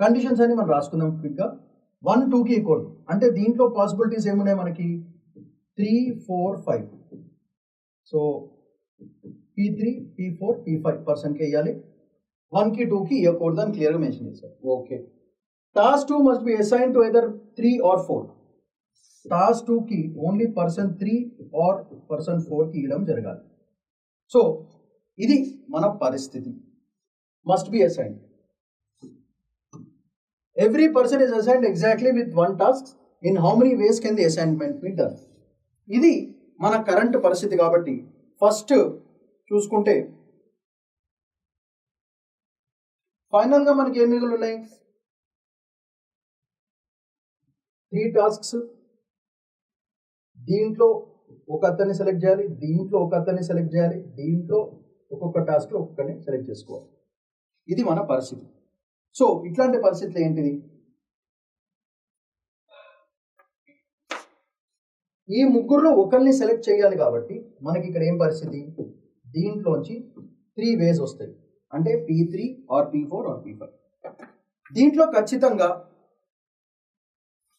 Conditions అని మనం రాసుకుందాం క్విక్గా. 1 2కి ఇవ్వకూడదు. అంటే దీంట్లో పాసిబిలిటీస్ ఏమున్నాయి మనకి 3 4 5. సో P3 P4 P5 పర్సన్కి వేయాలి. 1కి 2కి ఇవ్వకూడదు అని క్లియర్గా మెన్షన్ చేశారు. Okay. Task 2 must be assign to either 3 or 4. Task 2కి ఓన్లీ పర్సన్ 3 ఆర్ పర్సన్ 4కి ఇవ్వడం జరగాలి. సో ఇది మన పరిస్థితి. Must be assigned. Every person is assigned exactly with 1 task. In how many ways can the assignment be done? ఇది మన current పరిస్థితి కాబట్టి ఫస్ట్ చూసుకుంటే ఫైనల్గా మనకి ఏం మిగులు ఉన్నాయి? 3 టాస్క్స్. దీంట్లో ఒక అతన్ని సెలెక్ట్ చేయాలి, దీంట్లో ఒక అతన్ని సెలెక్ట్ చేయాలి, దీంట్లో ఒక్కొక్క టాస్క్లో ఒక్కొక్కరిని సెలెక్ట్ చేసుకోవాలి. ఇది మన పరిస్థితి. సో ఇట్లాంటి పరిస్థితులు ఏంటిది? ఈ ముగ్గురులో ఒకరిని సెలెక్ట్ చేయాలి కాబట్టి మనకి ఇక్కడ ఏం పరిస్థితి? దీంట్లోంచి 3 వేస్ వస్తాయి. అంటే P3 are P4 are P5. దీంట్లో ఖచ్చితంగా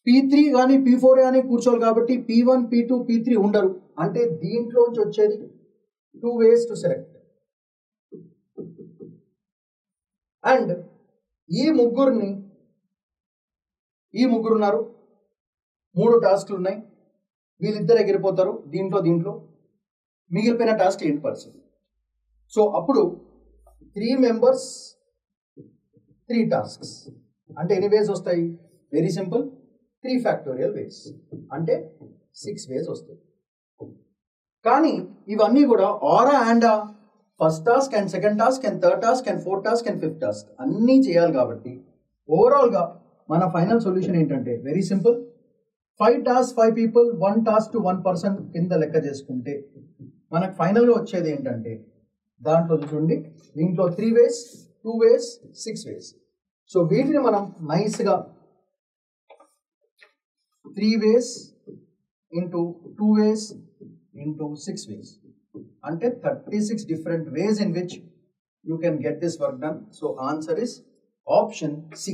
P3 కానీ P4 కానీ కూర్చోవాలి కాబట్టి P1 P2 P3 ఉండరు. అంటే దీంట్లోంచి వచ్చేది 2 వేస్ టు సెలెక్ట్. అండ్ ఈ ముగ్గురు ఉన్నారు, 3 టాస్క్లు ఉన్నాయి, వీళ్ళిద్దరు ఎగిరిపోతారు. దీంట్లో మిగిలిపోయిన టాస్క్ ఏంటి పరిస్థితి? సో అప్పుడు 3 మెంబర్స్ 3 టాస్క్స్ అంటే ఎన్ని వేస్ వస్తాయి? వెరీ సింపుల్, 3 ఫ్యాక్టోరియల్ వేస్ అంటే 6 వేస్ వస్తాయి. కానీ ఇవన్నీ కూడా ఆరా and first task and second task and third task and fourth task and fifth task అన్నీ చేయాలి కాబట్టి ఓవరాల్గా మన ఫైనల్ సొల్యూషన్ ఏంటంటే very simple. 5 task 5 people, 1 task to 1 person కింద లెక్క చేసుకుంటే మనకు ఫైనల్గా వచ్చేది ఏంటంటే దాంట్లో చూడండి, దీంట్లో 3 వేస్, 2 వేస్, 6 వేస్. సో వీటిని మనం నైస్గా 3 ways into 2 ways into 6 ways. అంటే 36 different ways in which you can get this work done. So answer is option C.